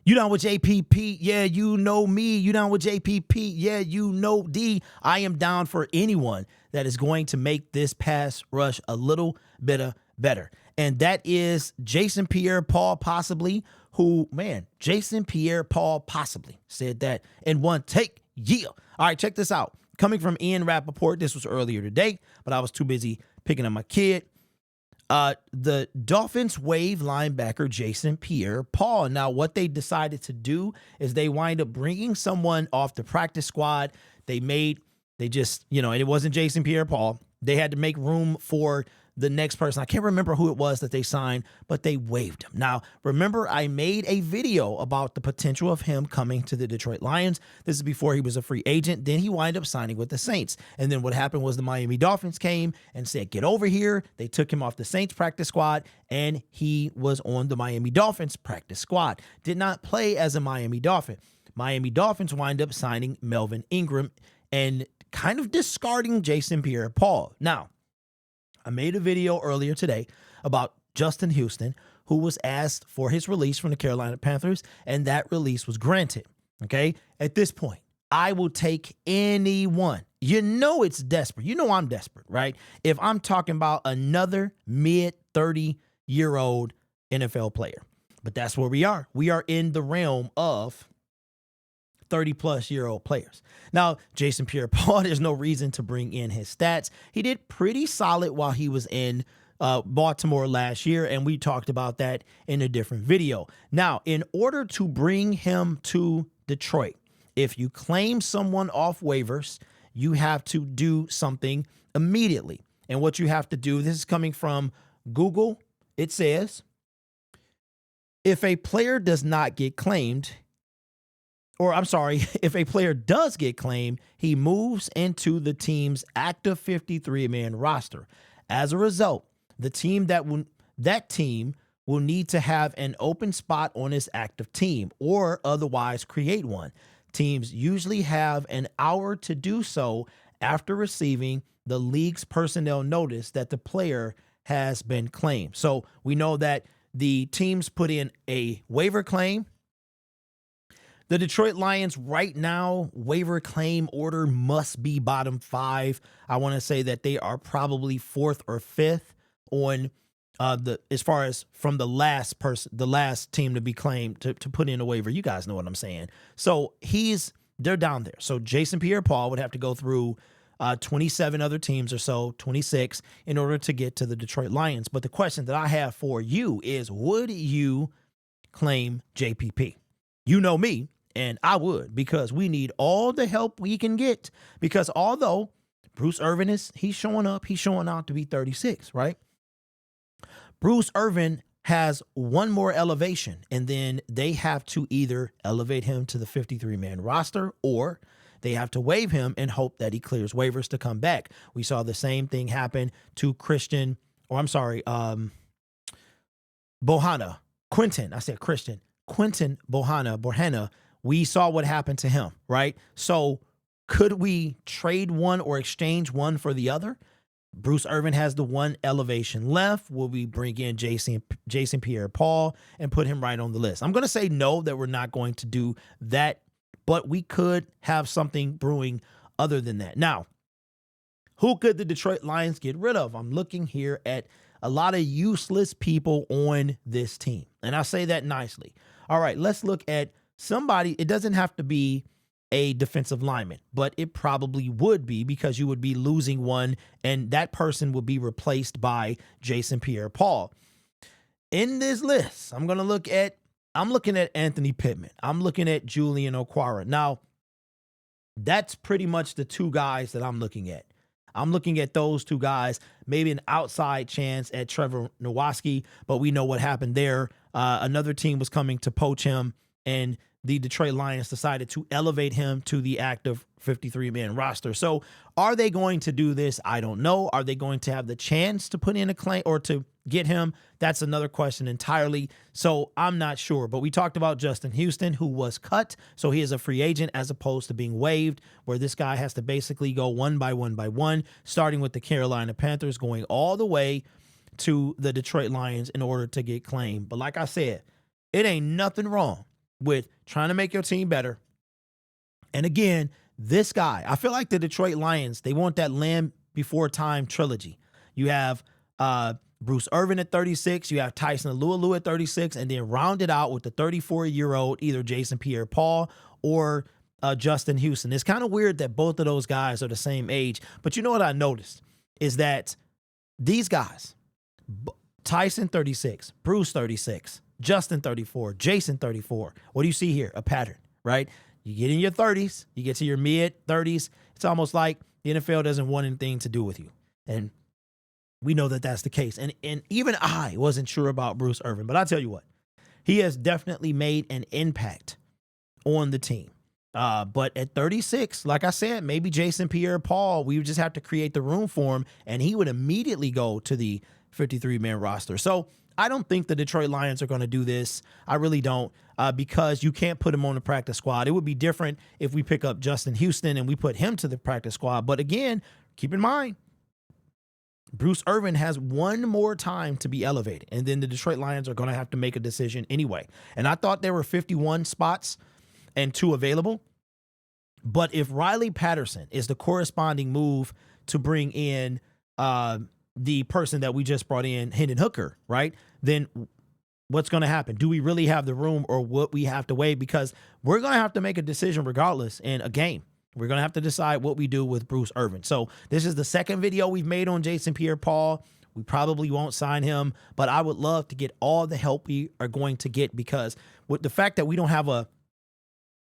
You down with JPP? Yeah, you know me. You down with JPP? Yeah, you know D. I am down for anyone that is going to make this pass rush a little bit better. And that is Jason Pierre-Paul possibly, Jason Pierre-Paul possibly said that in one take. Yeah. All right, check this out. Coming from Ian Rappaport, this was earlier today, but I was too busy picking up my kid. The Dolphins waive linebacker Jason Pierre-Paul. Now, what they decided to do is they wind up bringing someone off the practice squad. And it wasn't Jason Pierre-Paul. They had to make room for the next person. I can't remember who it was that they signed, but they waived him. Now, remember, I made a video about the potential of him coming to the Detroit Lions. This is before he was a free agent. Then he wound up signing with the Saints. And then what happened was the Miami Dolphins came and said, get over here. They took him off the Saints practice squad, and he was on the Miami Dolphins practice squad. Did not play as a Miami Dolphin. Miami Dolphins wind up signing Melvin Ingram and kind of discarding Jason Pierre-Paul. Now, I made a video earlier today about Justin Houston, who was asked for his release from the Carolina Panthers, and that release was granted. Okay? At this point, I will take anyone. You know it's desperate. You know I'm desperate, right? If I'm talking about another mid-30-year-old NFL player. But that's where we are. We are in the realm of 30-plus-year-old players. Now, Jason Pierre-Paul, there's no reason to bring in his stats. He did pretty solid while he was in Baltimore last year, and we talked about that in a different video. Now, in order to bring him to Detroit, if you claim someone off waivers, you have to do something immediately. And what you have to do, this is coming from Google, it says, if a player does not get claimed, if a player does get claimed, he moves into the team's active 53-man roster. As a result, that team will need to have an open spot on his active team or otherwise create one. Teams usually have an hour to do so after receiving the league's personnel notice that the player has been claimed. So we know that the teams put in a waiver claim. The Detroit Lions right now, waiver claim order must be bottom 5. I want to say that they are probably 4th or 5th on as far as from the last team to be claimed to put in a waiver. You guys know what I'm saying. So they're down there. So Jason Pierre-Paul would have to go through 27 other teams or so, 26, in order to get to the Detroit Lions. But the question that I have for you is, would you claim JPP? You know me. And I would, because we need all the help we can get. Because although Bruce Irvin he's showing out to be 36, right? Bruce Irvin has one more elevation, and then they have to either elevate him to the 53-man roster, or they have to waive him and hope that he clears waivers to come back. We saw the same thing happen to Quinton Bohanna. We saw what happened to him, right? So could we trade one or exchange one for the other? Bruce Irvin has the one elevation left. Will we bring in Jason Pierre-Paul and put him right on the list? I'm going to say no, that we're not going to do that, but we could have something brewing other than that. Now, who could the Detroit Lions get rid of? I'm looking here at a lot of useless people on this team, and I say that nicely. All right, let's look at somebody. It doesn't have to be a defensive lineman, but it probably would be, because you would be losing one, and that person would be replaced by Jason Pierre-Paul. In this list, I'm looking at Anthony Pittman. I'm looking at Julian Okwara. Now, that's pretty much the two guys that I'm looking at. I'm looking at those two guys, maybe an outside chance at Trevor Nowatzki, but we know what happened there. Another team was coming to poach him, and the Detroit Lions decided to elevate him to the active 53-man roster. So are they going to do this? I don't know. Are they going to have the chance to put in a claim or to get him? That's another question entirely. So I'm not sure. But we talked about Justin Houston, who was cut. So he is a free agent as opposed to being waived, where this guy has to basically go one by one, starting with the Carolina Panthers, going all the way to the Detroit Lions in order to get claimed. But like I said, it ain't nothing wrong with trying to make your team better. And again, this guy, I feel like the Detroit Lions, they want that Land Before Time trilogy. You have Bruce Irvin at 36, you have Tyson Alualu at 36, and then round it out with the 34-year-old, either Jason Pierre-Paul or Justin Houston. It's kind of weird that both of those guys are the same age, but you know what I noticed is that these guys, Tyson 36, Bruce 36, Justin 34, Jason 34. What do you see here? A pattern, right? You get in your 30s, you get to your mid-30s, it's almost like the NFL doesn't want anything to do with you. And we know that that's the case. And even I wasn't sure about Bruce Irvin, but I'll tell you what, he has definitely made an impact on the team. But at 36, like I said, maybe Jason Pierre-Paul, we would just have to create the room for him, and he would immediately go to the 53-man roster. So I don't think the Detroit Lions are going to do this. I really don't, because you can't put him on the practice squad. It would be different if we pick up Justin Houston and we put him to the practice squad. But again, keep in mind, Bruce Irvin has one more time to be elevated, and then the Detroit Lions are going to have to make a decision anyway. And I thought there were 51 spots and 2 available. But if Riley Patterson is the corresponding move to bring in the person that we just brought in, Hendon Hooker, right, then what's going to happen? Do we really have the room, or what we have to wait? Because we're going to have to make a decision regardless in a game. We're going to have to decide what we do with Bruce Irvin. So this is the second video we've made on Jason Pierre-Paul. We probably won't sign him, but I would love to get all the help we are going to get, because with the fact that we don't have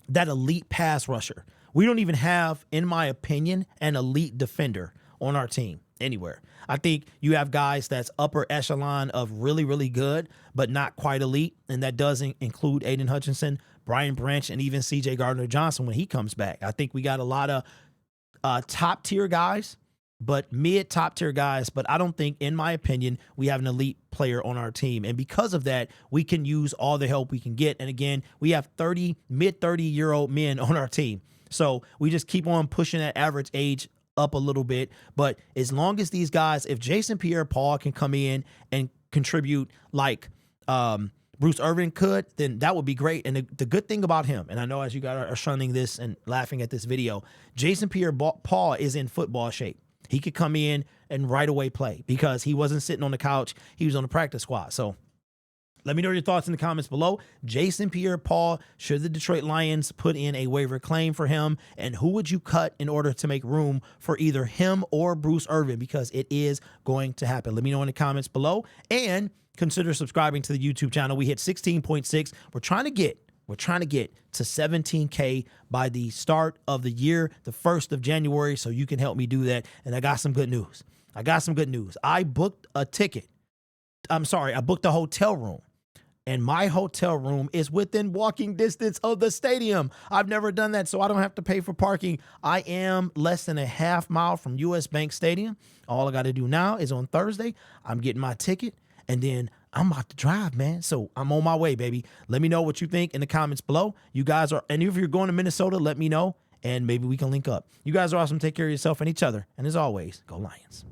that elite pass rusher, we don't even have, in my opinion, an elite defender on our team anywhere. I think you have guys that's upper echelon of really, really good, but not quite elite. And that doesn't include Aiden Hutchinson, Brian Branch, and even CJ Gardner-Johnson when he comes back. I think we got a lot of top tier guys, but mid-top tier guys. But I don't think, in my opinion, we have an elite player on our team. And because of that, we can use all the help we can get. And again, we have mid-30-year-old men on our team. So we just keep on pushing that average age up a little bit. But as long as these guys, if Jason Pierre-Paul can come in and contribute like Bruce Irvin could, then that would be great. And the good thing about him, and I know as you guys are shunning this and laughing at this video, Jason Pierre-Paul is in football shape. He could come in and right away play, because he wasn't sitting on the couch. He was on the practice squad. So let me know your thoughts in the comments below. Jason Pierre-Paul, should the Detroit Lions put in a waiver claim for him? And who would you cut in order to make room for either him or Bruce Irvin? Because it is going to happen. Let me know in the comments below. And consider subscribing to the YouTube channel. We hit 16.6. We're trying to get to 17K by the start of the year, the 1st of January. So you can help me do that. And I got some good news. I booked a ticket. I booked a hotel room. And my hotel room is within walking distance of the stadium. I've never done that, so I don't have to pay for parking. I am less than a half mile from US Bank Stadium. All I got to do now is on Thursday, I'm getting my ticket, and then I'm about to drive, man. So I'm on my way, baby. Let me know what you think in the comments below. You guys are, and if you're going to Minnesota, let me know, and maybe we can link up. You guys are awesome. Take care of yourself and each other. And as always, go Lions.